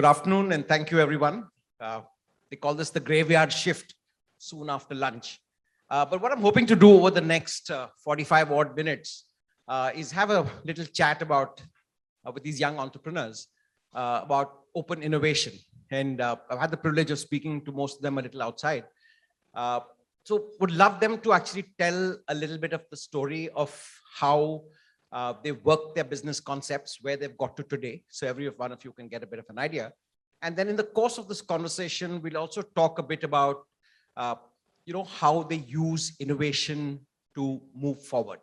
Good afternoon, and thank you, everyone. They call this the graveyard shift soon after lunch. But what I'm hoping to do over the next 45 odd minutes is have a little chat about with these young entrepreneurs about open innovation. And I've had the privilege of speaking to most of them a little outside. So would love them to actually tell a little bit of the story of how they've worked their business concepts, where they've got to today. So every one of you can get a bit of an idea. And then in the course of this conversation, we'll also talk a bit about, how they use innovation to move forward,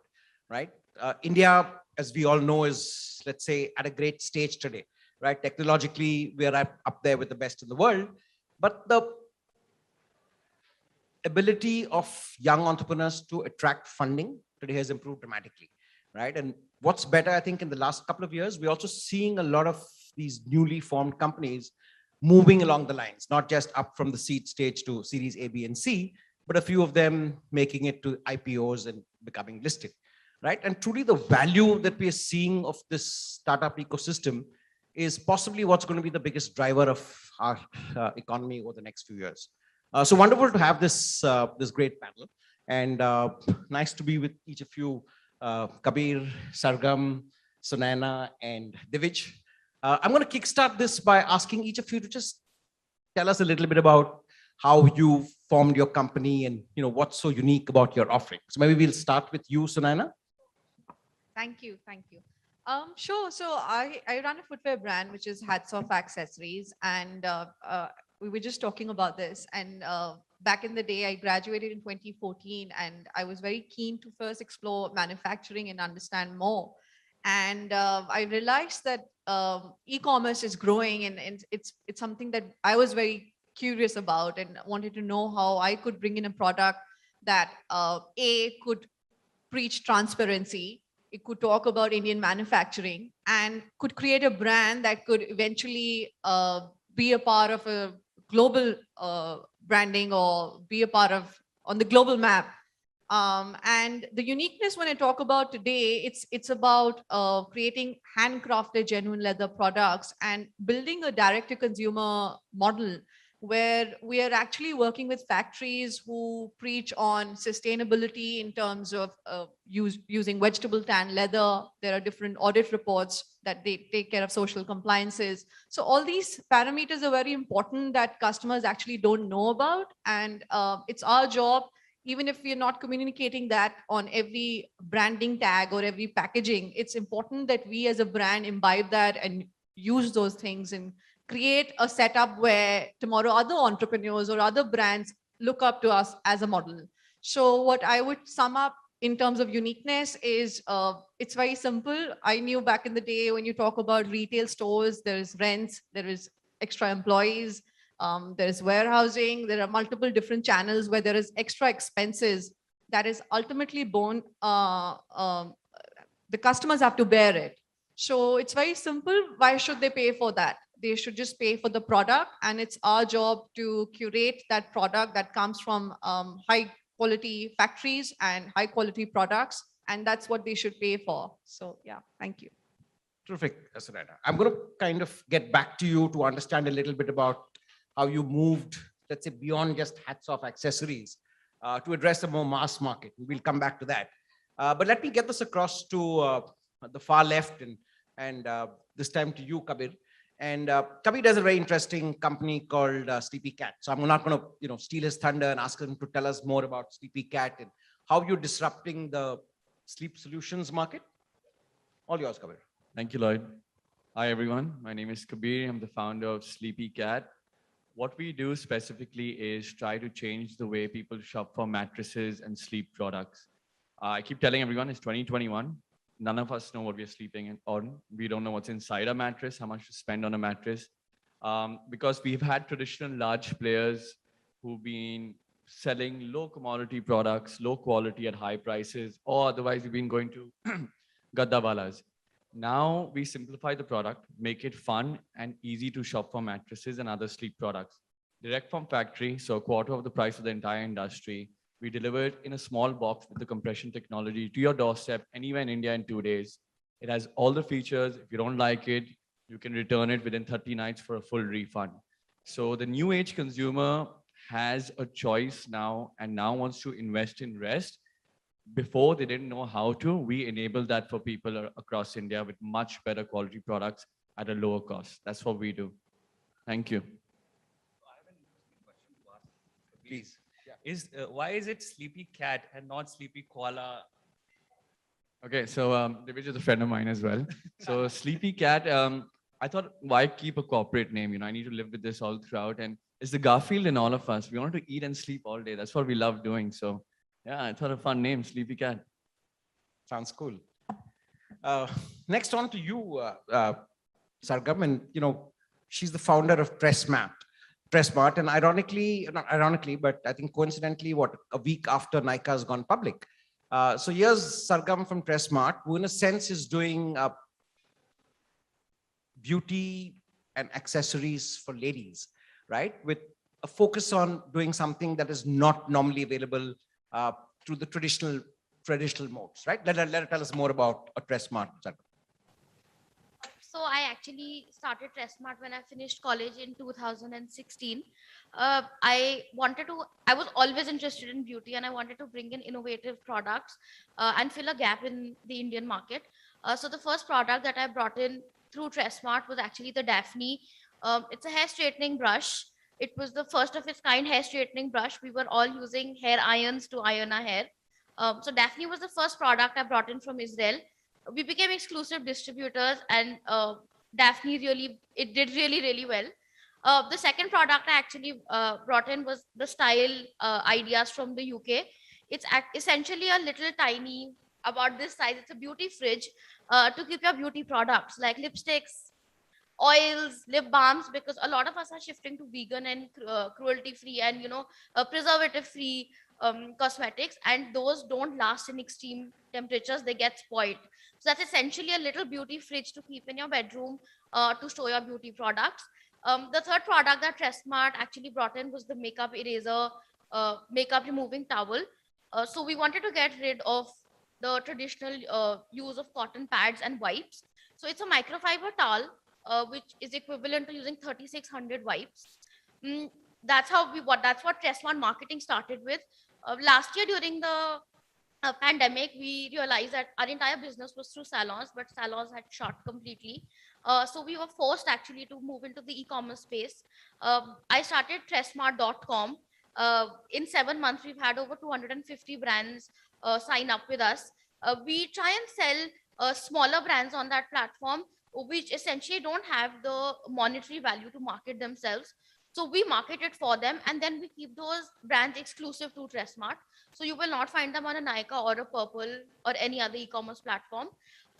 right? India, as we all know, is, let's say, at a great stage today, right? Technologically, we are up there with the best in the world, but the ability of young entrepreneurs to attract funding today has improved dramatically, right? And what's better, I think, in the last couple of years, we're also seeing a lot of these newly formed companies moving along the lines, not just up from the seed stage to series A, B, and C, but a few of them making it to IPOs and becoming listed, right? And truly the value that we are seeing of this startup ecosystem is possibly what's going to be the biggest driver of our economy over the next few years. So wonderful to have this great panel, and nice to be with each of you, Kabir, Sargam, Sunaina, and Divij. I'm going to kickstart this by asking each of you to just tell us a little bit about how you formed your company and what's so unique about your offering. So maybe we'll start with you, Sunaina. Thank you. Sure. So I run a footwear brand, which is Hats Off Accessories. And we were just talking about this. And back in the day, I graduated in 2014, and I was very keen to first explore manufacturing and understand more. And I realized that e-commerce is growing, and it's something that I was very curious about and wanted to know how I could bring in a product that could preach transparency. It could talk about Indian manufacturing and could create a brand that could eventually be a part of a global branding or be a part of on the global map. And the uniqueness when I talk about today, it's about creating handcrafted genuine leather products and building a direct to consumer model where we are actually working with factories who preach on sustainability in terms of using vegetable tan leather. There are different audit reports that they take care of social compliances. So all these parameters are very important that customers actually don't know about. And it's our job, even if we're not communicating that on every branding tag or every packaging, it's important that we as a brand imbibe that and use those things and create a setup where tomorrow other entrepreneurs or other brands look up to us as a model. So what I would sum up in terms of uniqueness is it's very simple. I knew back in the day when you talk about retail stores, there is rents, there is extra employees, there is warehousing, there are multiple different channels where there is extra expenses that is ultimately borne, the customers have to bear it. So it's very simple. Why should they pay for that? They should just pay for the product, and it's our job to curate that product that comes from high quality factories and high quality products, and that's what they should pay for. So yeah, thank you. Terrific, Sunaina. I'm going to kind of get back to you to understand a little bit about how you moved, let's say, beyond just hats off accessories to address a more mass market. We'll come back to that. But let me get this across to the far left, and this time to you, Kabir. And Kabir does a very interesting company called SleepyCat. So I'm not going to steal his thunder and ask him to tell us more about SleepyCat and how you're disrupting the sleep solutions market. All yours, Kabir. Thank you, Lloyd. Hi, everyone. My name is Kabir. I'm the founder of SleepyCat. What we do specifically is try to change the way people shop for mattresses and sleep products. I keep telling everyone it's 2021. None of us know what we're sleeping on. We don't know what's inside a mattress, how much to spend on a mattress. Because we've had traditional large players who've been selling low commodity products, low quality at high prices, or otherwise we've been going to gaddawalas. Now we simplify the product, make it fun and easy to shop for mattresses and other sleep products. Direct from factory, so a quarter of the price of the entire industry. We deliver it in a small box with the compression technology to your doorstep anywhere in India in 2 days. It has all the features. If you don't like it, You can return it within 30 nights for a full refund. So the new age consumer has a choice now and now wants to invest in rest. Before they didn't know how to, we enable that for people across India with much better quality products at a lower cost. That's what we do. Thank you. Please. Why is it Sleepy Cat and not Sleepy Koala? Okay, so Divij is a friend of mine as well. So SleepyCat, I thought, why keep a corporate name? You know, I need to live with this all throughout. And it's the Garfield in all of us. We want to eat and sleep all day. That's what we love doing. So yeah, I thought a fun name, SleepyCat. Sounds cool. Next on to you, Sargam, and she's the founder of Tressmart, and not ironically, but I think coincidentally, a week after Nykaa has gone public. So here's Sargam from Tressmart, who in a sense is doing beauty and accessories for ladies, right? With a focus on doing something that is not normally available through the traditional modes, right? Let her tell us more about a Tressmart, Sargam. So I actually started Tressmart when I finished college in 2016. I was always interested in beauty and I wanted to bring in innovative products and fill a gap in the Indian market. So the first product that I brought in through Tressmart was actually the Daphne. It's a hair straightening brush. It was the first of its kind hair straightening brush. We were all using hair irons to iron our hair. So Daphne was the first product I brought in from Israel. We became exclusive distributors and Daphne did really well. The second product I actually brought in was the style ideas from the UK. It's essentially a little tiny, about this size. It's a beauty fridge to keep your beauty products like lipsticks, oils, lip balms, because a lot of us are shifting to vegan and cruelty free and preservative free cosmetics, and those don't last in extreme temperatures. They get spoiled. So that's essentially a little beauty fridge to keep in your bedroom to store your beauty products. The third product that Tressmart actually brought in was the makeup eraser, makeup removing towel. So we wanted to get rid of the traditional use of cotton pads and wipes. So it's a microfiber towel, which is equivalent to using 3,600 wipes. That's what Tressmart marketing started with. Last year during the pandemic, we realized that our entire business was through salons, but salons had shut completely. So we were forced actually to move into the e-commerce space. I started Tressmart.com. In 7 months, we've had over 250 brands sign up with us. We try and sell smaller brands on that platform, which essentially don't have the monetary value to market themselves. So we market it for them, and then we keep those brands exclusive to Tressmart. So you will not find them on a Nykaa or a Purple or any other e-commerce platform.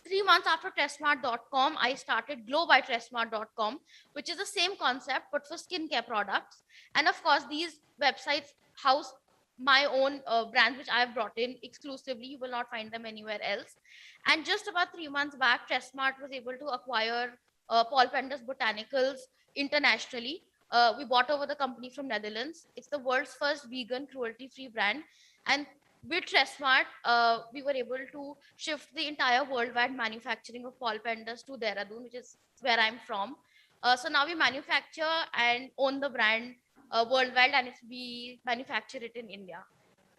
3 months after Tressmart.com, I started Glow by Tressmart.com, which is the same concept, but for skincare products. And of course, these websites house my own brands, which I have brought in exclusively. You will not find them anywhere else. And just about 3 months back, Tressmart was able to acquire Paul Pender's Botanicals internationally. We bought over the company from Netherlands. It's the world's first vegan cruelty-free brand. And with Tressmart, we were able to shift the entire worldwide manufacturing of Paul Pender's to Dehradun, which is where I'm from. So now we manufacture and own the brand worldwide, and we manufacture it in India.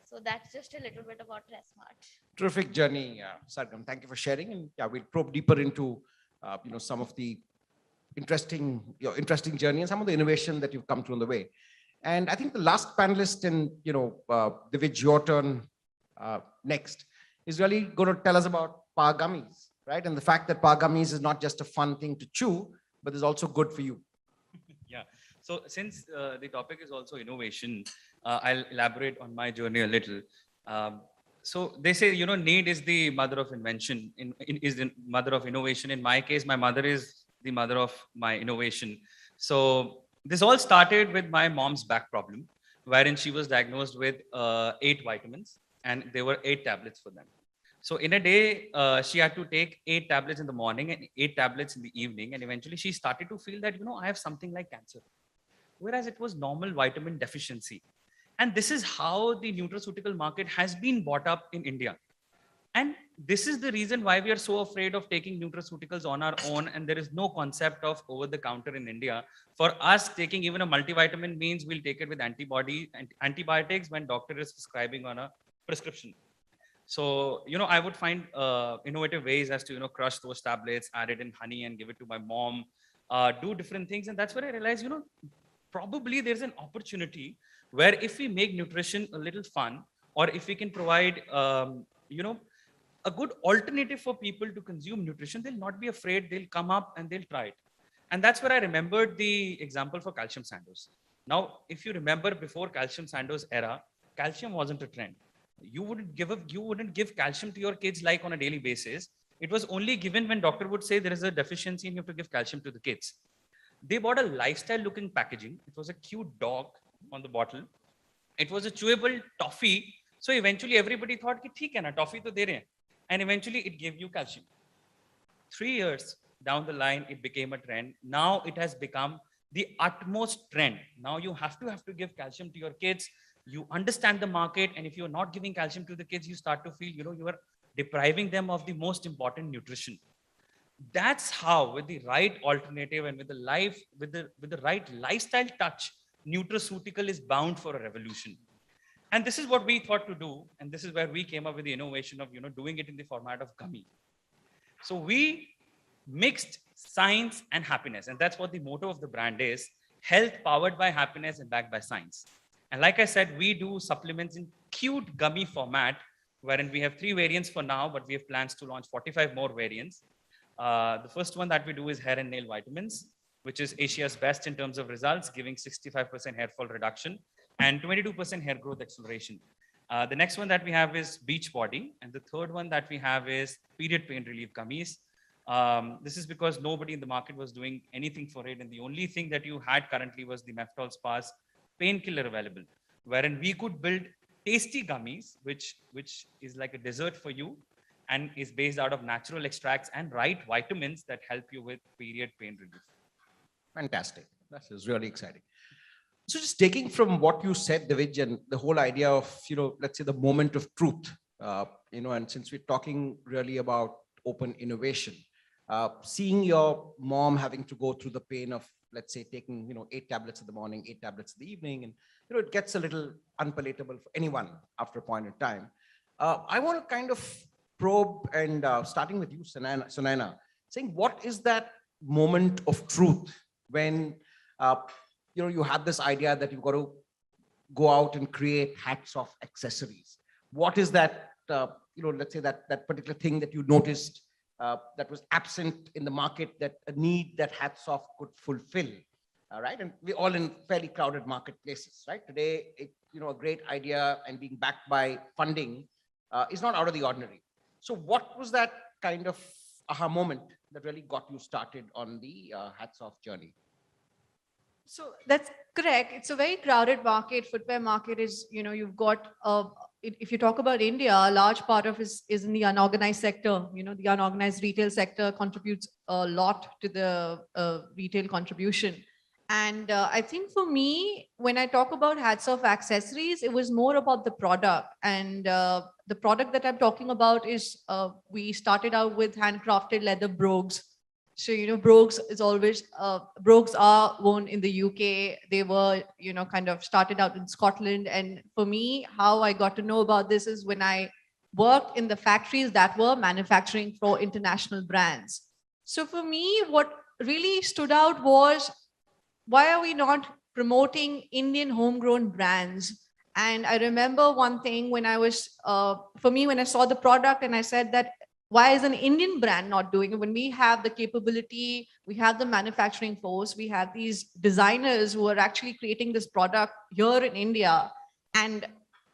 So that's just a little bit about Tressmart. Terrific journey, Sargam. Thank you for sharing. And yeah, we'll probe deeper into some of the interesting journey and some of the innovation that you've come through on the way. And I think the last panelist, and Divij, your turn next, is really going to tell us about Power Gummies, right? And the fact that Power Gummies is not just a fun thing to chew, but is also good for you. Yeah. So since the topic is also innovation, I'll elaborate on my journey a little. So they say, need is the mother of invention, is the mother of innovation. In my case, my mother is the mother of my innovation. So this all started with my mom's back problem, wherein she was diagnosed with 8 vitamins, and there were 8 tablets for them. So in a day, she had to take 8 tablets in the morning and 8 tablets in the evening. And eventually she started to feel that, I have something like cancer, whereas it was normal vitamin deficiency. And this is how the nutraceutical market has been bought up in India. And this is the reason why we are so afraid of taking nutraceuticals on our own. And there is no concept of over the counter in India. For us, taking even a multivitamin means we'll take it with antibiotics when doctor is prescribing on a prescription. So, I would find innovative ways as to, crush those tablets, add it in honey and give it to my mom, do different things. And that's where I realized, probably there's an opportunity where if we make nutrition a little fun, or if we can provide, a good alternative for people to consume nutrition, they'll not be afraid, they'll come up and they'll try it. And that's where I remembered the example for calcium sandos. Now, if you remember before calcium sandos era, calcium wasn't a trend. You wouldn't give calcium to your kids like on a daily basis. It was only given when doctor would say there is a deficiency and you have to give calcium to the kids. They bought a lifestyle looking packaging. It was a cute dog on the bottle. It was a chewable toffee. So eventually everybody thought, "Theek hai na, toffee to de rahe hain." And eventually it gave you calcium. 3 years down the line, it became a trend. Now it has become the utmost trend. Now you have to give calcium to your kids. You understand the market. And if you're not giving calcium to the kids, you start to feel, you are depriving them of the most important nutrition. That's how, with the right alternative and with the right lifestyle touch, nutraceutical is bound for a revolution. And this is what we thought to do. And this is where we came up with the innovation of, doing it in the format of gummy. So we mixed science and happiness. And that's what the motto of the brand is: health powered by happiness and backed by science. And like I said, we do supplements in cute gummy format, wherein we have 3 variants for now, but we have plans to launch 45 more variants. The first one that we do is hair and nail vitamins, which is Asia's best in terms of results, giving 65% hair fall reduction and 22% hair growth acceleration. The next one that we have is Beach Body. And the third one that we have is Period Pain Relief Gummies. This is because nobody in the market was doing anything for it. And the only thing that you had currently was the Meftol Spas painkiller available, wherein we could build tasty gummies, which is like a dessert for you and is based out of natural extracts and right vitamins that help you with period pain relief. Fantastic. That is really exciting. So just taking from what you said, Divij, and the whole idea of, let's say the moment of truth, and since we're talking really about open innovation, seeing your mom having to go through the pain of, let's say, taking, 8 tablets in the morning, 8 tablets in the evening, and, it gets a little unpalatable for anyone after a point in time. I want to kind of probe and starting with you, Sunaina, saying what is that moment of truth when, you have this idea that you've got to go out and create hats off accessories. What is that, let's say that particular thing that you noticed that was absent in the market, that a need that hats off could fulfill, right? And we're all in fairly crowded marketplaces, right? Today, a great idea and being backed by funding is not out of the ordinary. So what was that kind of aha moment that really got you started on the hats off journey? So that's correct. It's a very crowded market. Footwear market is, you've got, if you talk about India, a large part of is in the unorganized sector. The unorganized retail sector contributes a lot to the retail contribution. And I think for me, when I talk about hats off accessories, it was more about the product. And the product that I'm talking about is we started out with handcrafted leather brogues. So, brogues is always, brogues are worn in the UK. They were, kind of started out in Scotland. And for me, how I got to know about this is when I worked in the factories that were manufacturing for international brands. So for me, what really stood out was, why are we not promoting Indian homegrown brands? And I remember one thing when I was, for me, when I saw the product and I said that, why is an Indian brand not doing it? When we have the capability, we have the manufacturing force, we have these designers who are actually creating this product here in India. And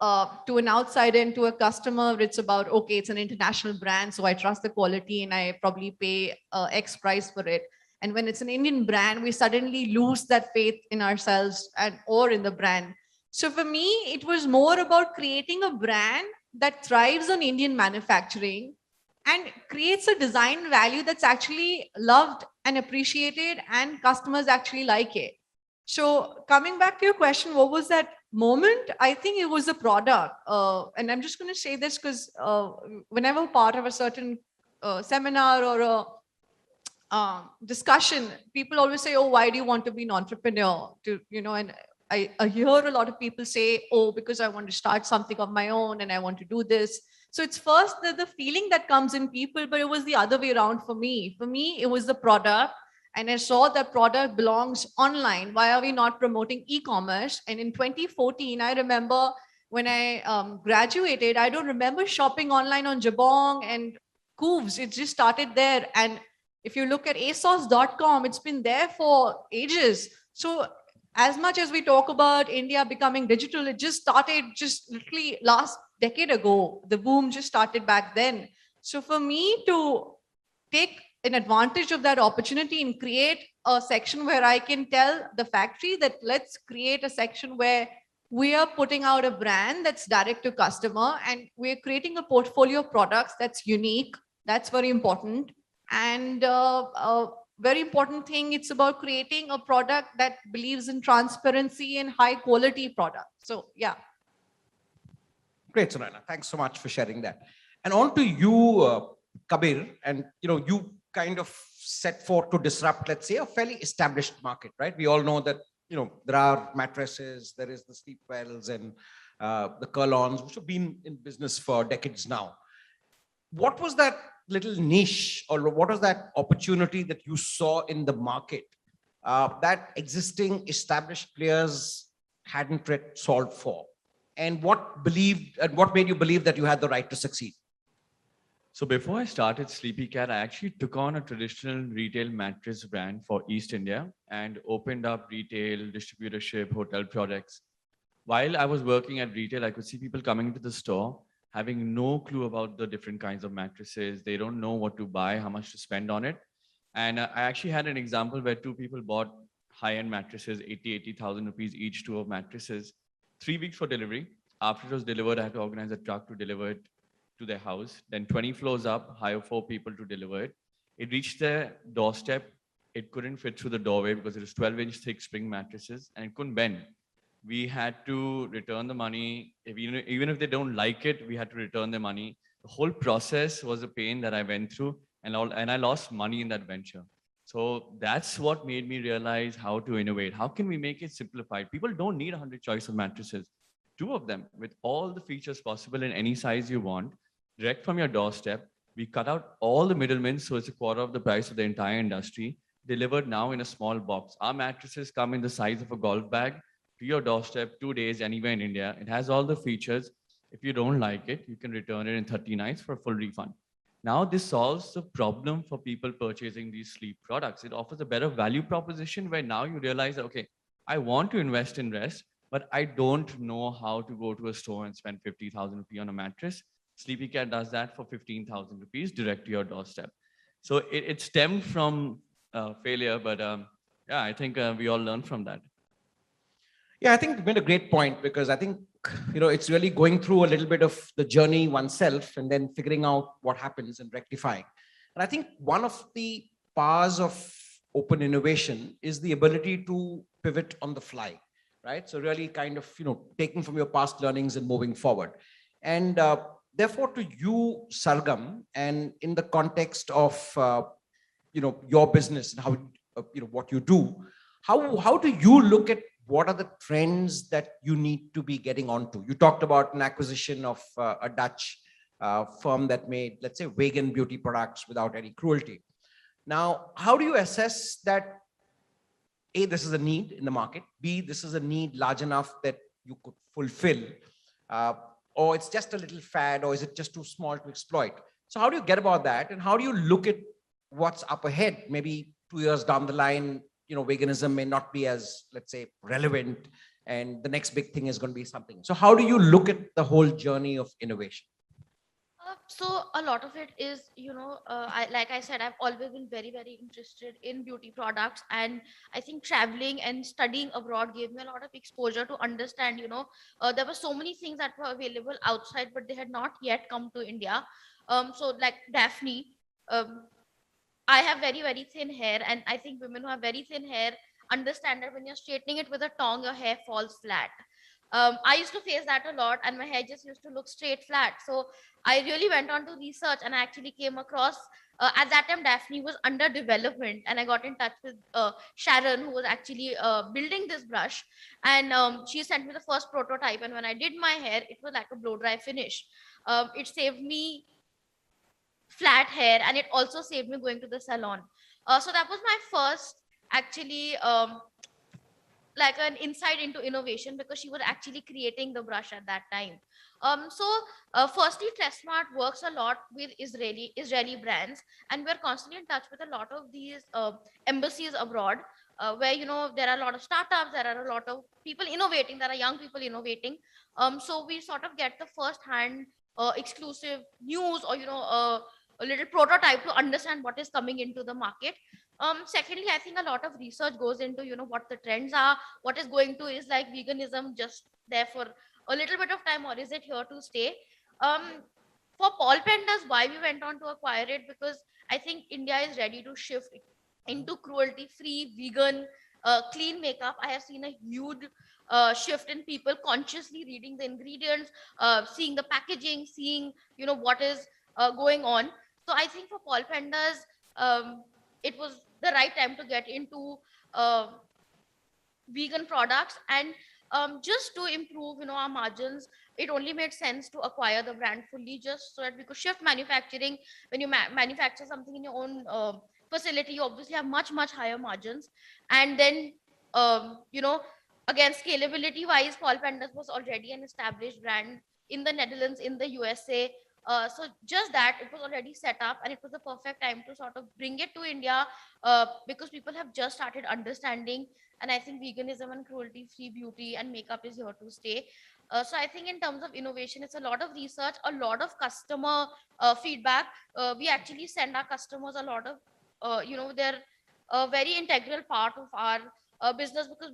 to an outsider and to a customer, it's about, okay, it's an international brand, so I trust the quality and I probably pay X price for it. And when it's an Indian brand, we suddenly lose that faith in ourselves or in the brand. So for me, it was more about creating a brand that thrives on Indian manufacturing and creates a design value that's actually loved and appreciated and customers actually like it. So coming back to your question, what was that moment, I think it was the product. And I'm just going to say this because whenever part of a certain seminar or a discussion, people always say, oh, why do you want to be an entrepreneur? And I hear a lot of people say, oh, because I want to start something of my own and I want to do this. So it's first the feeling that comes in people, but it was the other way around for me. For me, it was the product. And I saw that product belongs online. Why are we not promoting e-commerce? And in 2014, I remember when I graduated, I don't remember shopping online on Jabong and Cooves. It just started there. And if you look at ASOS.com, it's been there for ages. So as much as we talk about India becoming digital, it just started just literally last decade ago. The boom just started back then. So for me to take an advantage of that opportunity and create a section where I can tell the factory that let's create a section where we are putting out a brand that's direct to customer and we're creating a portfolio of products that's unique. That's very important. And a very important thing, it's about creating a product that believes in transparency and high quality product. So yeah. Great, Sunaina. Thanks so much for sharing that. And on to you, Kabir, and you kind of set forth to disrupt, let's say, a fairly established market, right? We all know that there are mattresses, there is the Sleepwells and the Kurlons, which have been in business for decades now. What was that little niche, or what was that opportunity that you saw in the market that existing established players hadn't yet solved for? And what made you believe that you had the right to succeed? So before I started SleepyCat, I actually took on a traditional retail mattress brand for East India and opened up retail, distributorship, hotel products. While I was working at retail, I could see people coming into the store having no clue about the different kinds of mattresses. They don't know what to buy, how much to spend on it. And I actually had an example where two people bought high-end mattresses, 80,000 rupees each, two of mattresses, 3 weeks for delivery. After it was delivered, I had to organize a truck to deliver it to their house. Then 20 floors up, hire 4 people to deliver it. It reached their doorstep. It couldn't fit through the doorway because it was 12-inch thick spring mattresses and it couldn't bend. We had to return the money. Even if they don't like it, we had to return the money. The whole process was a pain that I went through, and I lost money in that venture. So that's what made me realize how to innovate. How can we make it simplified? People don't need 100 choice of mattresses. 2 of them with all the features possible in any size you want, direct from your doorstep. We cut out all the middlemen, so it's a quarter of the price of the entire industry, delivered now in a small box. Our mattresses come in the size of a golf bag to your doorstep, 2 days, anywhere in India. It has all the features. If you don't like it, you can return it in 30 nights for a full refund. Now this solves the problem for people purchasing these sleep products. It offers a better value proposition where now you realize that, okay, I want to invest in rest, but I don't know how to go to a store and spend 50,000 rupees on a mattress. SleepyCat does that for 15,000 rupees direct to your doorstep. So it stemmed from failure, but yeah, I think we all learned from that. Yeah, I think you made a great point, because I think, it's really going through a little bit of the journey oneself and then figuring out what happens and rectifying. And I think one of the powers of open innovation is the ability to pivot on the fly, right? So really kind of, taking from your past learnings and moving forward. And therefore, to you, Sargam, and in the context of, your business and how, what you do, how do you look at what are the trends that you need to be getting onto? You talked about an acquisition of a Dutch firm that made, let's say, vegan beauty products without any cruelty. Now, how do you assess that, A, this is a need in the market, B, this is a need large enough that you could fulfill, or it's just a little fad, or is it just too small to exploit? So how do you get about that? And how do you look at what's up ahead? Maybe 2 years down the line, veganism may not be as, let's say, relevant, and the next big thing is going to be something. So how do you look at the whole journey of innovation? So a lot of it is, like I said, I've always been very, very interested in beauty products. And I think traveling and studying abroad gave me a lot of exposure to understand, there were so many things that were available outside, but they had not yet come to India. So like Daphne, I have very, very thin hair, and I think women who have very thin hair understand that when you're straightening it with a tong, your hair falls flat. I used to face that a lot, and my hair just used to look straight flat. So I really went on to research, and I actually came across at that time Daphne was under development, and I got in touch with Sharon, who was actually building this brush, and she sent me the first prototype. And when I did my hair, it was like a blow dry finish. It saved me flat hair, and it also saved me going to the salon. So that was my first actually like an insight into innovation, because she was actually creating the brush at that time. Firstly, Tressmart works a lot with Israeli brands, and we're constantly in touch with a lot of these embassies abroad, where there are a lot of startups, there are a lot of people innovating, there are young people innovating. So we sort of get the first hand exclusive news, or a little prototype to understand what is coming into the market. Secondly, I think a lot of research goes into what the trends are, what is going to, is like veganism just there for a little bit of time, or is it here to stay? um for Paul Pendas, why we went on to acquire it, because I think India is ready to shift into cruelty free vegan clean makeup. I have seen a huge shift in people consciously reading the ingredients, seeing the packaging, seeing what is going on. So I think for Paul Pendas, it was the right time to get into uh, vegan products. And just to improve our margins, it only made sense to acquire the brand fully, just so that we could shift manufacturing. When you manufacture something in your own facility, you obviously have much higher margins. And then again, scalability wise, Paul Pendas was already an established brand in the Netherlands, in the USA. So just that it was already set up, and it was the perfect time to sort of bring it to India, because people have just started understanding. And I think veganism and cruelty free beauty and makeup is here to stay. So I think in terms of innovation, it's a lot of research, a lot of customer feedback. We actually send our customers a lot of they're a very integral part of our business, because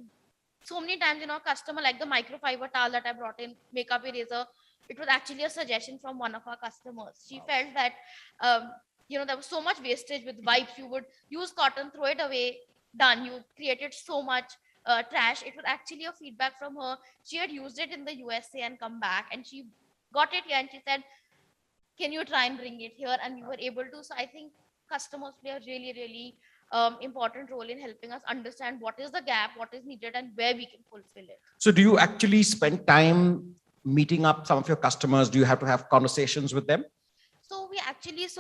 so many times customer, like the microfiber towel that I brought in, makeup eraser, it was actually a suggestion from one of our customers. She felt that there was so much wastage with wipes. You would use cotton, throw it away, done. You created so much trash. It was actually a feedback from her. She had used it in the USA and come back, and she got it here, and she said, can you try and bring it here? And we were able to. So I think customers play a really important role in helping us understand what is the gap, what is needed, and where we can fulfill it. So do you actually spend time meeting up some of your customers? Do you have to have conversations with them? So we actually, say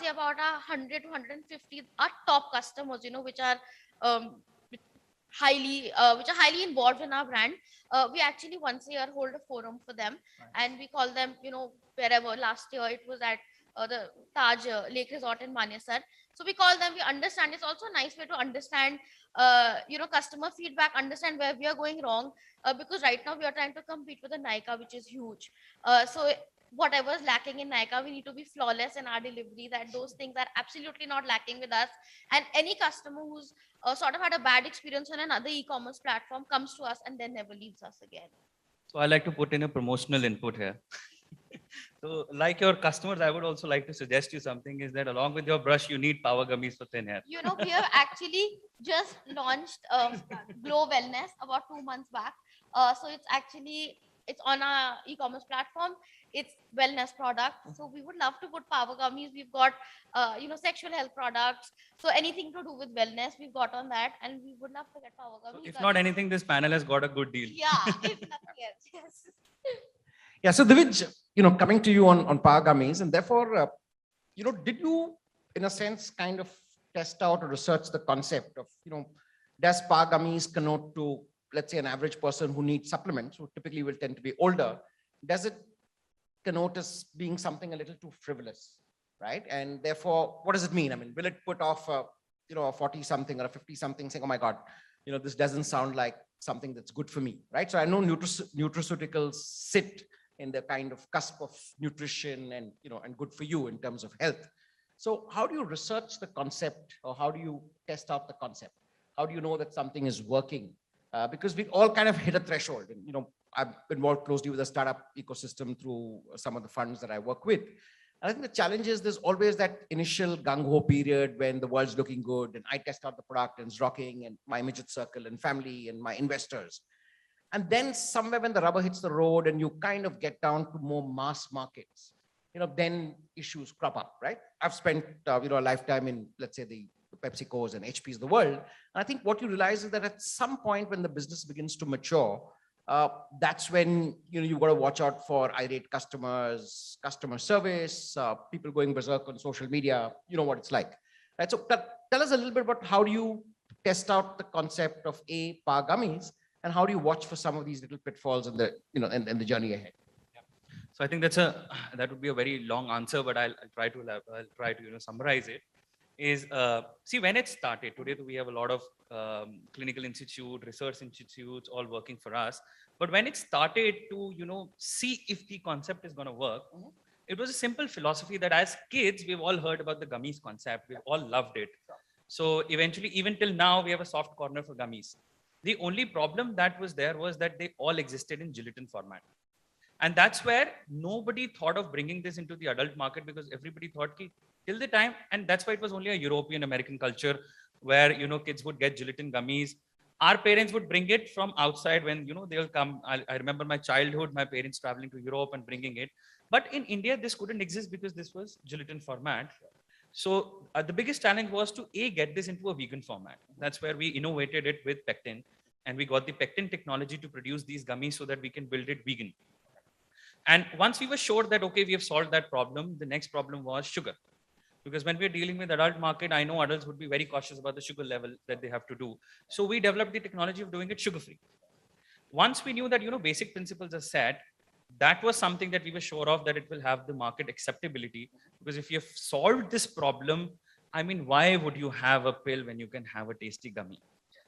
about 100 to 150 are top customers, which are highly involved in our brand. We actually once a year hold a forum for them, and we call them, wherever. Last year it was at the Taj Lake Resort in Manesar. So we call them, we understand. It's also a nice way to understand, customer feedback, understand where we are going wrong, because right now we are trying to compete with the Nykaa, which is huge. So whatever is lacking in Nykaa, we need to be flawless in our delivery, that those things are absolutely not lacking with us. And any customer who's sort of had a bad experience on another e-commerce platform comes to us and then never leaves us again. So I like to put in a promotional input here. So like your customers, I would also like to suggest you something, is that along with your brush, you need power gummies for thin hair. We have actually just launched Glow Wellness about 2 months back. So it's on our e-commerce platform. It's wellness product. So we would love to put power gummies. We've got, sexual health products. So anything to do with wellness, we've got on that, and we would love to get power gummies. So if not anything, this panel has got a good deal. Yeah, if nothing else, yes. Yeah. So Divij, coming to you on power gummies, and therefore, did you, in a sense, kind of test out or research the concept of, does power gummies connote to, let's say, an average person who needs supplements, who typically will tend to be older? Does it connote as being something a little too frivolous, right? And therefore, what does it mean? I mean, will it put off a 40-something or a 50-something saying, oh my God, this doesn't sound like something that's good for me, right? So I know nutraceuticals sit in the kind of cusp of nutrition and, and good for you in terms of health. So how do you research the concept, or how do you test out the concept? How do you know that something is working? Because we all kind of hit a threshold. And, I've been involved closely with the startup ecosystem through some of the funds that I work with. And I think the challenge is there's always that initial gung-ho period when the world's looking good and I test out the product and it's rocking, and my immediate circle and family and my investors. And then somewhere when the rubber hits the road and you kind of get down to more mass markets, then issues crop up, right? I've spent, a lifetime in, let's say, the PepsiCos and HPs of the world. And I think what you realize is that at some point when the business begins to mature, that's when, you've got to watch out for irate customers, customer service, people going berserk on social media, what it's like, right? So tell us a little bit about how do you test out the concept of Pa gummies, and how do you watch for some of these little pitfalls in the, in the journey ahead? So I think that would be a very long answer, but I'll try to summarize it. See, when it started, today we have a lot of clinical institute, research institutes all working for us. But when it started to see if the concept is going to work, it was a simple philosophy that as kids we've all heard about the gummies concept, we've all loved it. So eventually, even till now, we have a soft corner for gummies. The only problem that was there was that they all existed in gelatin format. And that's where nobody thought of bringing this into the adult market, because everybody thought till the time, and that's why it was only a European American culture where, kids would get gelatin gummies. Our parents would bring it from outside when, they'll come. I remember my childhood, my parents traveling to Europe and bringing it. But in India, this couldn't exist because this was gelatin format. So the biggest challenge was to get this into a vegan format. That's where we innovated it with pectin, and we got the pectin technology to produce these gummies so that we can build it vegan. And once we were sure that, okay, we have solved that problem, the next problem was sugar. Because when we're dealing with adult market, I know adults would be very cautious about the sugar level that they have to do. So we developed the technology of doing it sugar-free. Once we knew that, basic principles are set, that was something that we were sure of, that it will have the market acceptability. Because if you have solved this problem, I mean, why would you have a pill when you can have a tasty gummy?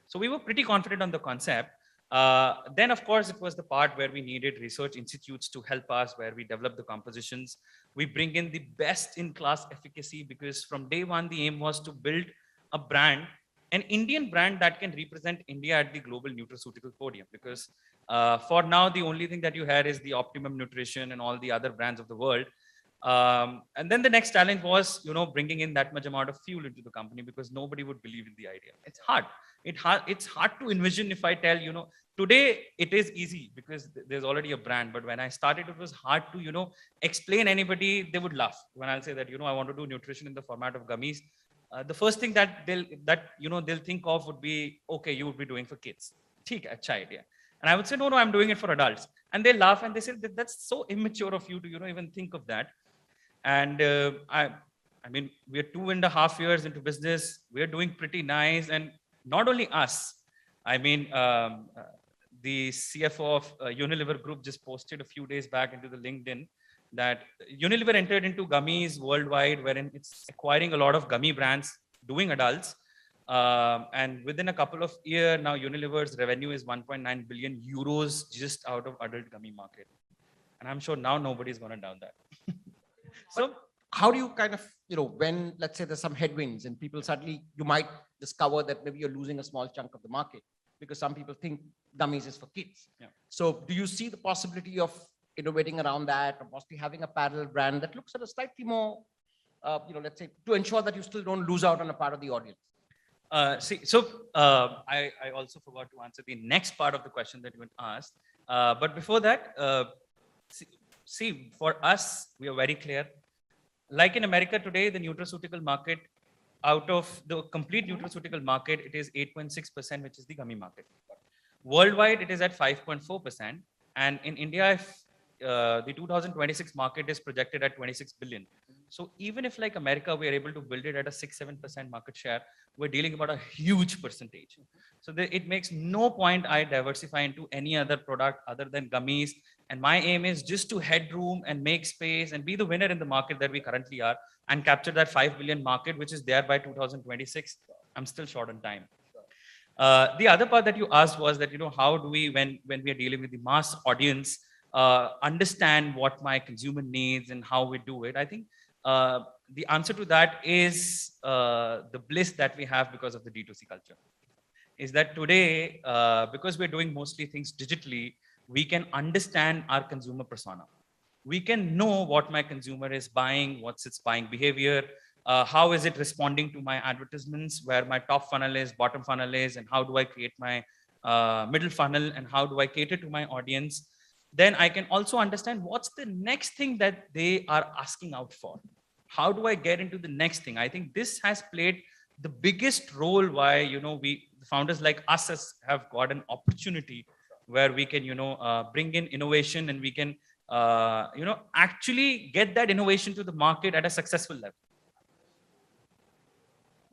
So we were pretty confident on the concept. Then, of course, it was the part where we needed research institutes to help us, where we develop the compositions. We bring in the best in class efficacy, because from day one, the aim was to build a brand, an Indian brand that can represent India at the global nutraceutical podium. Because for now, the only thing that you hear is the Optimum Nutrition and all the other brands of the world. And then the next challenge was, bringing in that much amount of fuel into the company, because nobody would believe in the idea. It's hard. It's hard to envision. If I tell, today it is easy because there's already a brand. But when I started, it was hard to, explain anybody. They would laugh when I'll say that, I want to do nutrition in the format of gummies. The first thing that they'll think of would be, okay, you would be doing for kids. Theek, acha idea. And I would say, no, I'm doing it for adults. And they laugh and they say that's so immature of you to, even think of that. And I mean, we're 2.5 years into business. We're doing pretty nice. And not only us, I mean, the CFO of Unilever Group just posted a few days back into the LinkedIn that Unilever entered into gummies worldwide, wherein it's acquiring a lot of gummy brands doing adults. And within a couple of years now, Unilever's revenue is 1.9 billion euros just out of adult gummy market. And I'm sure now nobody's going to doubt that. So how do you kind of, when, let's say there's some headwinds and people suddenly, you might discover that maybe you're losing a small chunk of the market because some people think gummies is for kids. Yeah. So do you see the possibility of innovating around that, or possibly having a parallel brand that looks at a slightly more, let's say, to ensure that you still don't lose out on a part of the audience? I also forgot to answer the next part of the question that you had asked. But before that, see, for us, we are very clear. Like in America today, the nutraceutical market, out of the complete nutraceutical market, it is 8.6%, which is the gummy market. Worldwide, it is at 5.4%. And in India, the 2026 market is projected at 26 billion. So even if like America, we are able to build it at a 6-7% market share, we're dealing about a huge percentage. So it makes no point I diversify into any other product other than gummies. And my aim is just to headroom and make space and be the winner in the market that we currently are and capture that 5 billion market, which is there by 2026. I'm still short on time. The other part that you asked was that, how do we, when we are dealing with the mass audience, understand what my consumer needs and how we do it? I think the answer to that is the bliss that we have because of the D2C culture. Is that today, because we're doing mostly things digitally, we can understand our consumer persona. We can know what my consumer is buying, what's its buying behavior, how is it responding to my advertisements, where my top funnel is, bottom funnel is, and how do I create my middle funnel and how do I cater to my audience, then I can also understand what's the next thing that they are asking out for. How do I get into the next thing? I think this has played the biggest role why, we founders like us have got an opportunity where we can, bring in innovation and we can, actually get that innovation to the market at a successful level.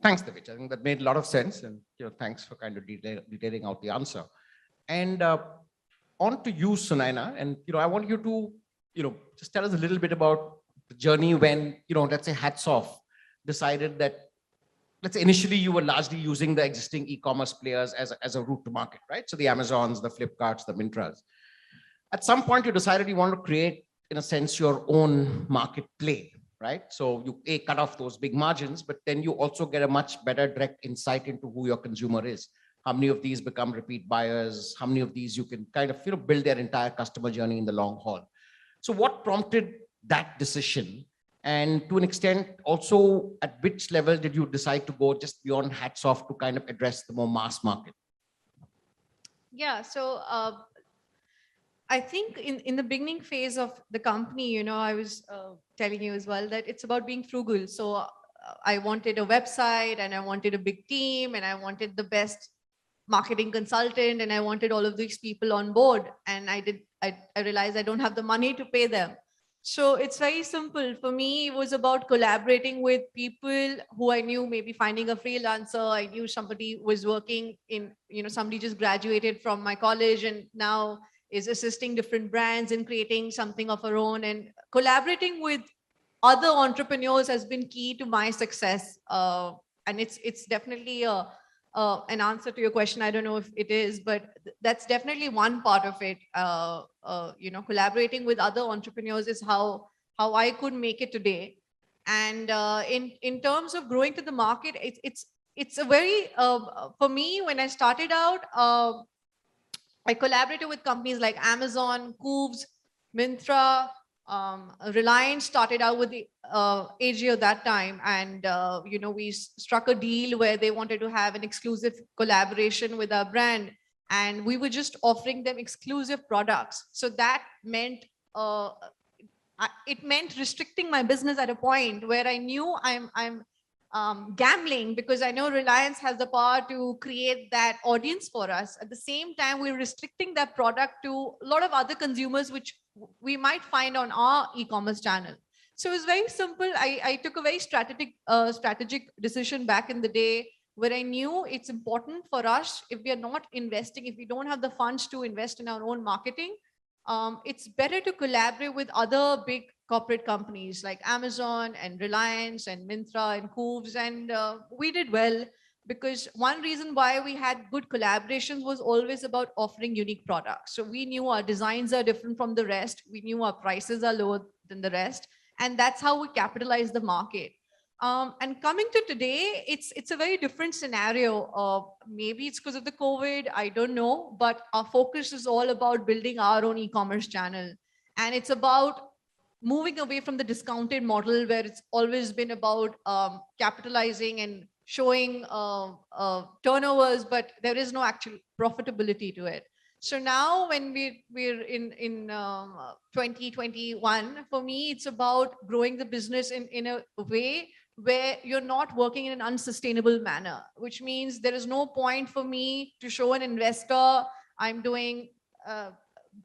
Thanks, Divij. I think that made a lot of sense, and thanks for kind of detailing out the answer. And on to you, Sunaina, and I want you to just tell us a little bit about the journey when let's say Hats Off decided that, let's say initially you were largely using the existing e-commerce players as a route to market, right? So the Amazons, the Flipkarts, the Mintras. At some point you decided you want to create, in a sense, your own market play, right? So you cut off those big margins, but then you also get a much better direct insight into who your consumer is. How many of these become repeat buyers? How many of these you can kind of build their entire customer journey in the long haul? So what prompted that decision? And to an extent, also, at which level did you decide to go just beyond Hats Off to kind of address the more mass market? Yeah, so I think in the beginning phase of the company, I was telling you as well that it's about being frugal. So I wanted a website and I wanted a big team and I wanted the best marketing consultant and I wanted all of these people on board. And I realized I don't have the money to pay them. So it's very simple. For me, it was about collaborating with people who I knew, maybe finding a freelancer. I knew somebody was working in, somebody just graduated from my college and now is assisting different brands in creating something of our own, and collaborating with other entrepreneurs has been key to my success. And it's definitely an answer to your question. I don't know if it is, but that's definitely one part of it. Collaborating with other entrepreneurs is how I could make it today. And in terms of growing to the market, it's a very for me, when I started out, I collaborated with companies like Amazon, Coobs, Myntra, Reliance started out with the AGO that time. And, we struck a deal where they wanted to have an exclusive collaboration with our brand. And we were just offering them exclusive products. So that meant, it meant restricting my business at a point where I knew I'm gambling, because I know Reliance has the power to create that audience for us. At the same time, we're restricting that product to a lot of other consumers, which we might find on our e-commerce channel. So it was very simple. I took a very strategic decision back in the day where I knew it's important for us, if we are not investing, if we don't have the funds to invest in our own marketing, it's better to collaborate with other big corporate companies like Amazon and Reliance and Myntra and Coobs. And we did well, because one reason why we had good collaborations was always about offering unique products. So we knew our designs are different from the rest. We knew our prices are lower than the rest. And that's how we capitalize the market. And coming to today, it's a very different scenario. Maybe it's because of the COVID, I don't know, but our focus is all about building our own e-commerce channel. And it's about moving away from the discounted model where it's always been about capitalizing and showing turnovers, but there is no actual profitability to it. So now when we're in 2021, for me, it's about growing the business in a way where you're not working in an unsustainable manner, which means there is no point for me to show an investor I'm doing $1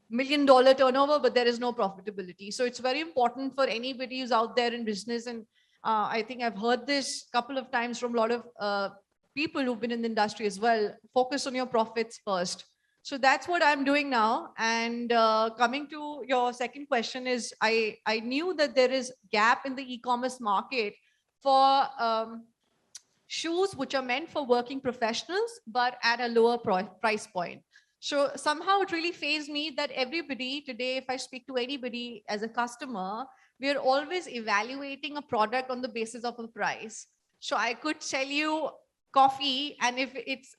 million turnover, but there is no profitability. So it's very important for anybody who's out there in business. And I think I've heard this a couple of times from a lot of people who've been in the industry as well. Focus on your profits first. So that's what I'm doing now. And coming to your second question is, I knew that there is gap in the e-commerce market for shoes which are meant for working professionals, but at a lower price point. So somehow it really fazed me that everybody today, if I speak to anybody as a customer, we are always evaluating a product on the basis of a price. So I could sell you coffee, and if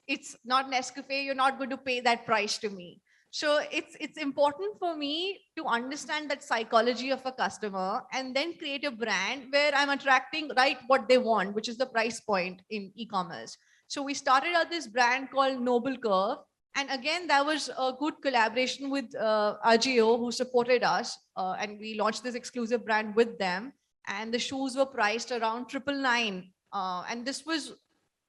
it's not Nescafe, you're not going to pay that price to me. So it's important for me to understand that psychology of a customer and then create a brand where I'm attracting what they want, which is the price point in e-commerce. So we started out this brand called Noble Curve, And again, that was a good collaboration with Agio, who supported us. And we launched this exclusive brand with them. And the shoes were priced around 999. And this was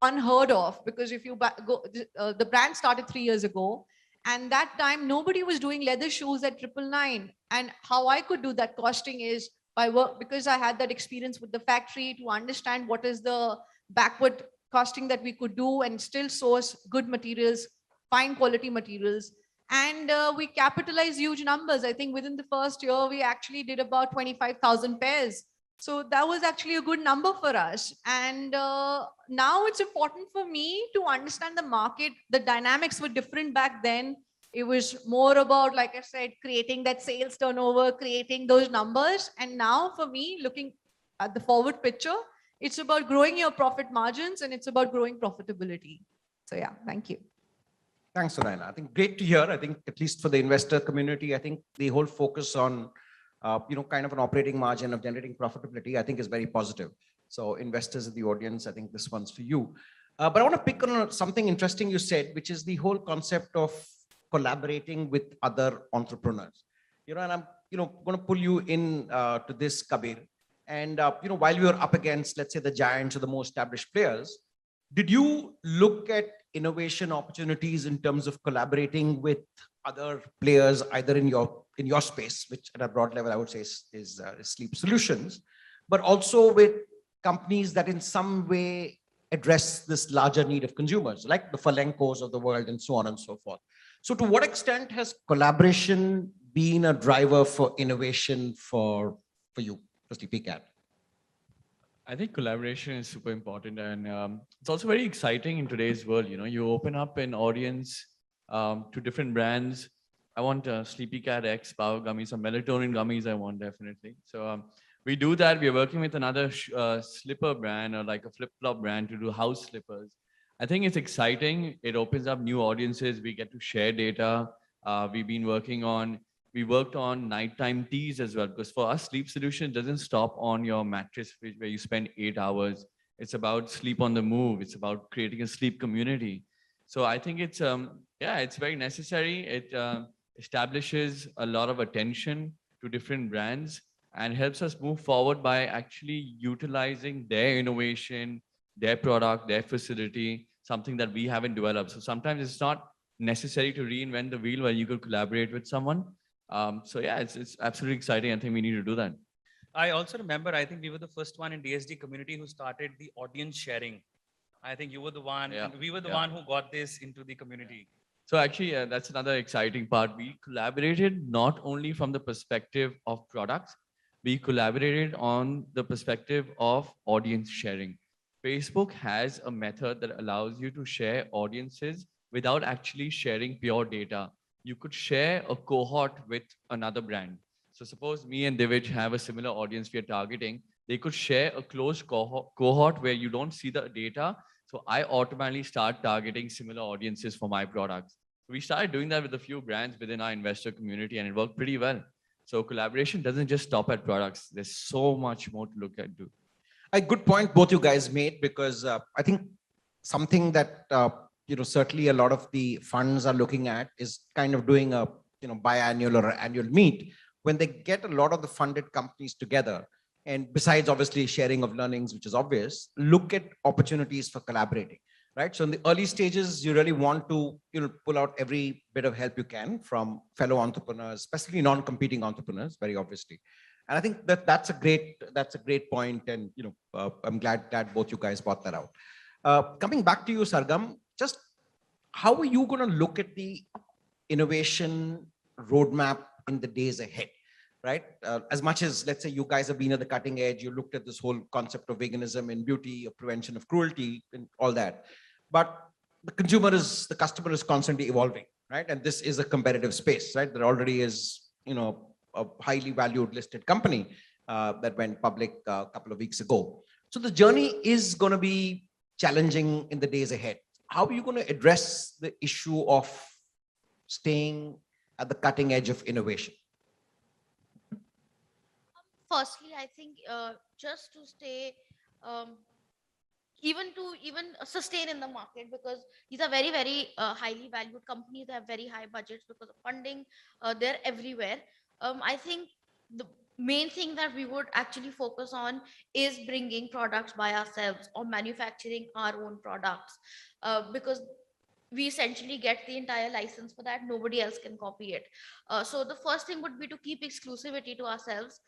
unheard of, because if you the brand started 3 years ago. And that time, nobody was doing leather shoes at 999. And how I could do that costing is by work, because I had that experience with the factory to understand what is the backward costing that we could do and still source good materials, fine quality materials. And we capitalized huge numbers. I think within the first year, we actually did about 25,000 pairs. So that was actually a good number for us. And now it's important for me to understand the market. The dynamics were different back then. It was more about, like I said, creating that sales turnover, creating those numbers. And now for me, looking at the forward picture, it's about growing your profit margins and it's about growing profitability. So yeah, thank you. Thanks, Sunaina. I think great to hear. I think at least for the investor community, I think the whole focus on, kind of an operating margin of generating profitability, I think is very positive. So investors in the audience, I think this one's for you. But I want to pick on something interesting you said, which is the whole concept of collaborating with other entrepreneurs. And I'm, going to pull you in to this, Kabir. And, while you're up against, let's say, the giants or the more established players, did you look at innovation opportunities in terms of collaborating with other players, either in your space, which at a broad level I would say is sleep solutions, but also with companies that in some way address this larger need of consumers, like the Falenkos of the world and so on and so forth? So to what extent has collaboration been a driver for innovation for you, for SleepyCat? I think collaboration is super important, and it's also very exciting in today's world. You open up an audience to different brands. I want SleepyCat X Power Gummies, some melatonin gummies I want, definitely. So we do that. We're working with another slipper brand, or like a flip-flop brand, to do house slippers. I think it's exciting. It opens up new audiences. We get to share data. We worked on nighttime teas as well, because for us, sleep solution doesn't stop on your mattress where you spend 8 hours. It's about sleep on the move. It's about creating a sleep community. So I think it's very necessary. It establishes a lot of attention to different brands and helps us move forward by actually utilizing their innovation, their product, their facility, something that we haven't developed. So sometimes it's not necessary to reinvent the wheel when you could collaborate with someone. So yeah, it's absolutely exciting. I think we need to do that. I also remember, I think we were the first one in DSD community who started the audience sharing. I think you were the one, and we were the one who got this into the community. So actually, that's another exciting part. We collaborated not only from the perspective of products, we collaborated on the perspective of audience sharing. Facebook has a method that allows you to share audiences without actually sharing pure data. You could share a cohort with another brand. So suppose me and Divij have a similar audience we are targeting. They could share a closed cohort where you don't see the data. So I automatically start targeting similar audiences for my products. We started doing that with a few brands within our investor community, and it worked pretty well. So collaboration doesn't just stop at products. There's so much more to look at. A good point both you guys made, because I think something that certainly a lot of the funds are looking at is kind of doing a biannual or annual meet when they get a lot of the funded companies together, and besides obviously sharing of learnings, which is obvious, look at opportunities for collaborating, right? So in the early stages, you really want to pull out every bit of help you can from fellow entrepreneurs, especially non-competing entrepreneurs, very obviously. And I think that's a great point, and I'm glad that both you guys brought that out. Coming back to you, Sargam, just how are you going to look at the innovation roadmap in the days ahead, right? As much as, let's say, you guys have been at the cutting edge, you looked at this whole concept of veganism in beauty, of prevention of cruelty and all that. But the customer is constantly evolving, right? And this is a competitive space, right? There already is, a highly valued listed company that went public a couple of weeks ago. So the journey is going to be challenging in the days ahead. How are you going to address the issue of staying at the cutting edge of innovation? Firstly, I think just to stay even sustain in the market, because these are very very highly valued companies. They have very high budgets because of funding. They're everywhere. I think the main thing that we would actually focus on is bringing products by ourselves or manufacturing our own products, because we essentially get the entire license for that. Nobody else can copy it. So the first thing would be to keep exclusivity to ourselves.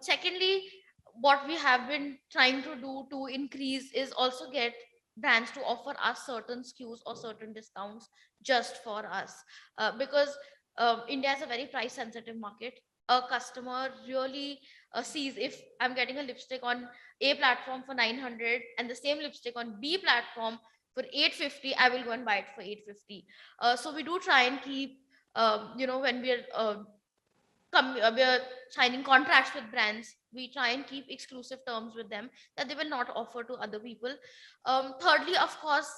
Secondly, what we have been trying to do to increase is also get brands to offer us certain SKUs or certain discounts just for us, because India is a very price sensitive market. A customer really sees, if I'm getting a lipstick on A platform for 900 and the same lipstick on B platform for 850, I will go and buy it for 850. So we do try and keep, when we are signing contracts with brands, we try and keep exclusive terms with them that they will not offer to other people. Thirdly, of course,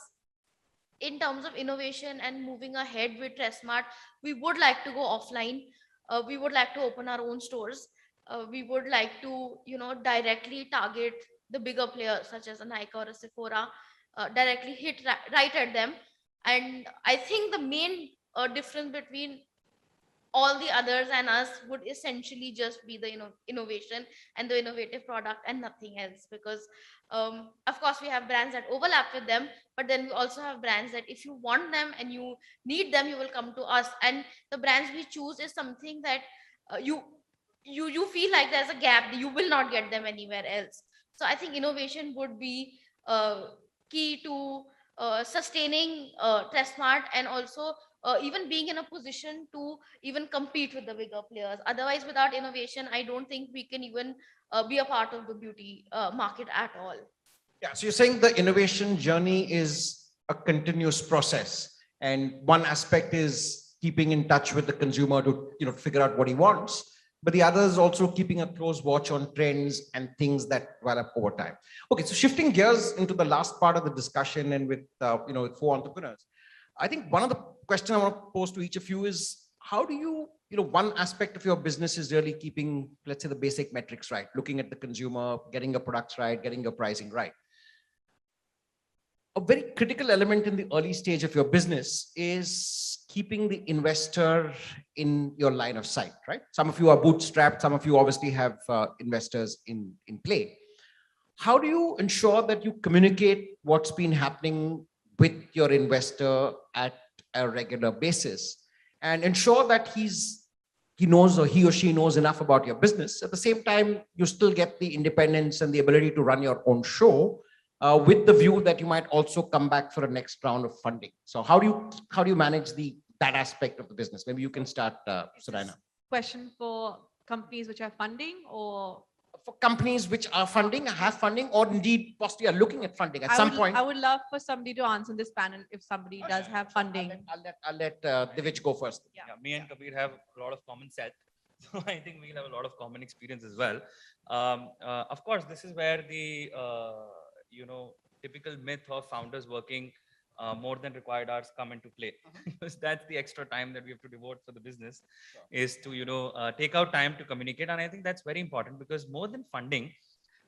in terms of innovation and moving ahead with Tressmart, we would like to go offline. We would like to open our own stores. We would like to, directly target the bigger players such as a Nike or a Sephora, directly hit right at them. And I think the main difference between all the others and us would essentially just be the innovation and the innovative product and nothing else, because of course we have brands that overlap with them, but then we also have brands that if you want them and you need them, you will come to us. And the brands we choose is something that you feel like there's a gap, you will not get them anywhere else. So I think innovation would be key to sustaining Tressmart, and also even being in a position to even compete with the bigger players. Otherwise, without innovation, I don't think we can even be a part of the beauty market at all. Yeah, so you're saying the innovation journey is a continuous process, and one aspect is keeping in touch with the consumer to figure out what he wants, but the other is also keeping a close watch on trends and things that develop over time. Okay, so shifting gears into the last part of the discussion, and with with four entrepreneurs, I think one of the questions I want to pose to each of you is, how do you, one aspect of your business is really keeping, let's say, the basic metrics right, looking at the consumer, getting your products right, getting your pricing right. A very critical element in the early stage of your business is keeping the investor in your line of sight, right? Some of you are bootstrapped, some of you obviously have investors in play. How do you ensure that you communicate what's been happening with your investor at a regular basis, and ensure that he knows, or he or she knows enough about your business? At the same time, you still get the independence and the ability to run your own show, with the view that you might also come back for a next round of funding. So how do you manage that aspect of the business? Maybe you can start, Sunaina. Question for companies which are funding, or for companies which are funding, have funding, or indeed possibly are looking at funding at some point? I would love for somebody to answer this panel if somebody does have funding. I'll let Divij go first. Yeah, me and Kabir have a lot of common set. So I think we'll have a lot of common experience as well. Of course, this is where the typical myth of founders working more than required hours come into play. Because that's the extra time that we have to devote for the business, is to take out time to communicate. And I think that's very important, because more than funding,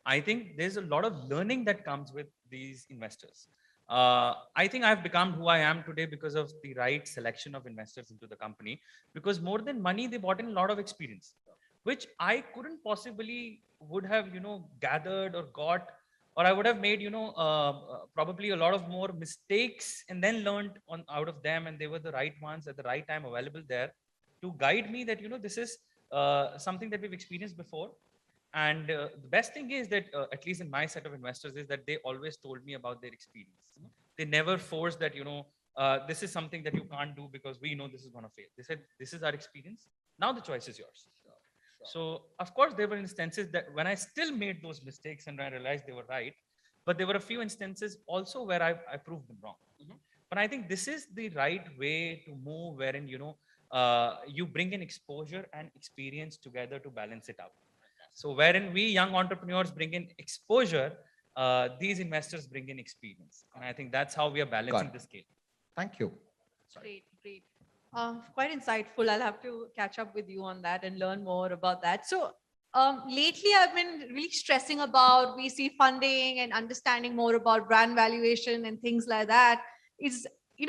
I think there's a lot of learning that comes with these investors. I think I've become who I am today because of the right selection of investors into the company, because more than money, they brought in a lot of experience, which I couldn't possibly would have gathered or got, or I would have made probably a lot of more mistakes and then learned out of them, and they were the right ones at the right time available there to guide me that this is something that we've experienced before. And the best thing is that at least in my set of investors, is that they always told me about their experience. They never forced that this is something that you can't do because we know this is going to fail. They said, this is our experience, now the choice is yours. So of course there were instances that when I still made those mistakes and I realized they were right, but there were a few instances also where I proved them wrong. But I think this is the right way to move, wherein you bring in exposure and experience together to balance it out. So wherein we young entrepreneurs bring in exposure, these investors bring in experience, and I think that's how we are balancing the scale. Thank you. Great. Quite insightful. I'll have to catch up with you on that and learn more about that. So lately I've been really stressing about VC funding and understanding more about brand valuation and things like that. It's,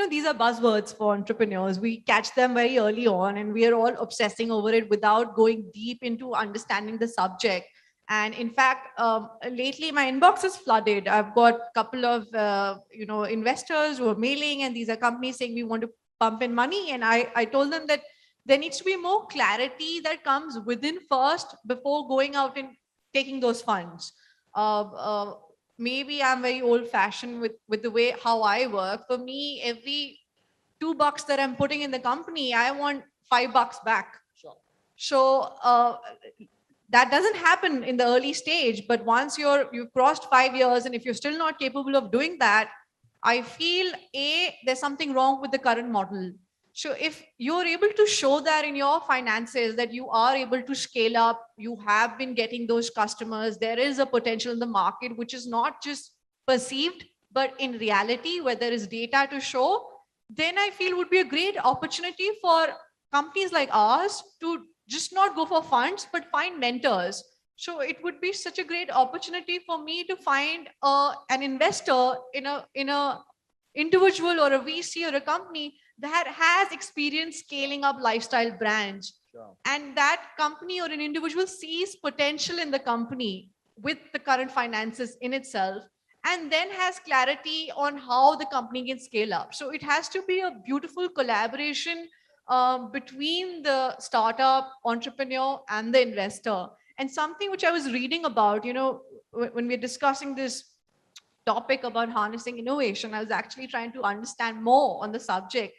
these are buzzwords for entrepreneurs. We catch them very early on and we are all obsessing over it without going deep into understanding the subject. And in fact, lately my inbox is flooded. I've got a couple of, investors who are mailing, and these are companies saying we want to pump in money. And I told them that there needs to be more clarity that comes within first before going out and taking those funds. Maybe I'm very old fashioned with the way how I work. For me, every $2 that I'm putting in the company, I want $5 back. Sure. So that doesn't happen in the early stage, but once you've crossed 5 years, and if you're still not capable of doing that, I feel there's something wrong with the current model. So if you're able to show that in your finances, that you are able to scale up, you have been getting those customers, there is a potential in the market, which is not just perceived, but in reality, where there is data to show, then I feel would be a great opportunity for companies like ours to just not go for funds, but find mentors. So it would be such a great opportunity for me to find an investor in a individual or a VC or a company that has experience scaling up lifestyle brands. Sure. And that company or an individual sees potential in the company with the current finances in itself, and then has clarity on how the company can scale up. So it has to be a beautiful collaboration between the startup entrepreneur and the investor. And something which I was reading about, when we're discussing this topic about harnessing innovation, I was actually trying to understand more on the subject.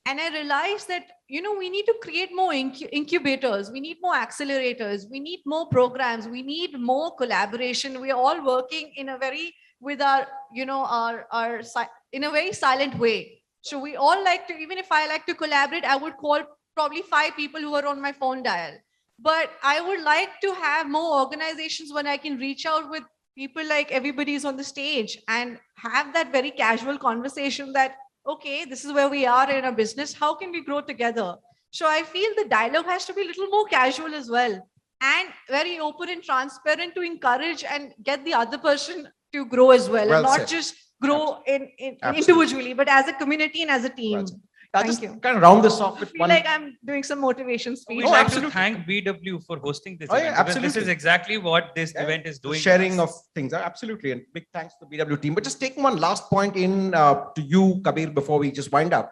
And I realized that, we need to create more incubators. We need more accelerators. We need more programs. We need more collaboration. We are all working in a very, with our, in a very silent way. So we all like to, even if I like to collaborate, I would call probably 5 people who are on my phone dial. But I would like to have more organizations when I can reach out with people like everybody's on the stage and have that very casual conversation that, okay, this is where we are in a business. How can we grow together? So I feel the dialogue has to be a little more casual as well, and very open and transparent to encourage and get the other person to grow as well, Well and not said. just grow in Absolutely. individually, but as a community and as a team. Well said. I'll Thank just you. kind of round this off I with feel one. like I'm doing some motivation speech. We'd Oh, like absolutely. to thank BW for hosting this Oh, yeah, event, because this is absolutely. exactly what this Yeah, event is the doing. sharing of things. Absolutely. And big thanks to the BW team. But just taking one last point in to you, Kabir, before we just wind up,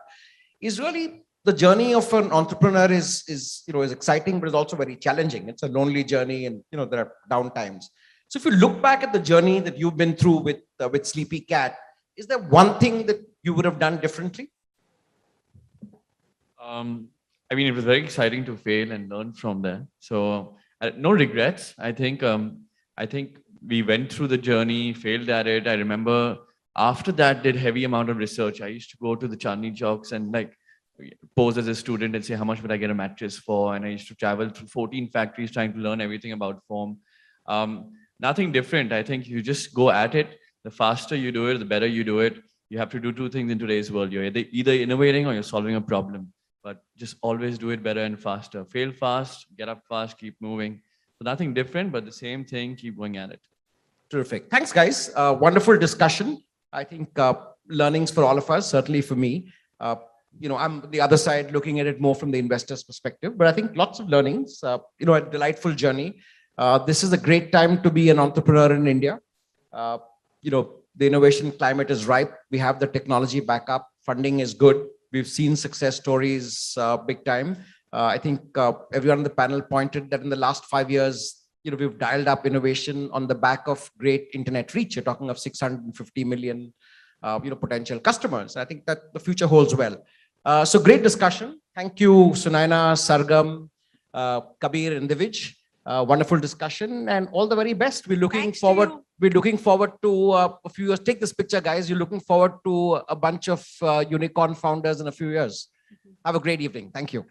is really the journey of an entrepreneur is exciting, but it's also very challenging. It's a lonely journey, and there are down times. So if you look back at the journey that you've been through with SleepyCat, is there one thing that you would have done differently? It was very exciting to fail and learn from there. So no regrets. I think we went through the journey, failed at it. I remember after that did heavy amount of research. I used to go to the Chandni Chowks and pose as a student and say, how much would I get a mattress for? And I used to travel through 14 factories trying to learn everything about foam. Nothing different. I think you just go at it. The faster you do it, the better you do it. You have to do 2 things in today's world. You're either innovating or you're solving a problem. But just always do it better and faster. Fail fast, get up fast, keep moving. So nothing different, but the same thing, keep going at it. Terrific. Thanks, guys. Wonderful discussion. I think learnings for all of us, certainly for me. I'm the other side looking at it more from the investor's perspective, but I think lots of learnings, a delightful journey. This is a great time to be an entrepreneur in India. The innovation climate is ripe. We have the technology backup. Funding is good. We've seen success stories big time. I think everyone on the panel pointed that in the last 5 years, we've dialed up innovation on the back of great internet reach. You're talking of 650 million, potential customers. I think that the future holds well. So great discussion. Thank you, Sunaina, Sargam, Kabir, and Divij. Wonderful discussion, and all the very best. We're looking Thanks to forward. you. We're looking forward to a few years. Take this picture, guys. You're looking forward to a bunch of unicorn founders in a few years. Have a great evening. Thank you.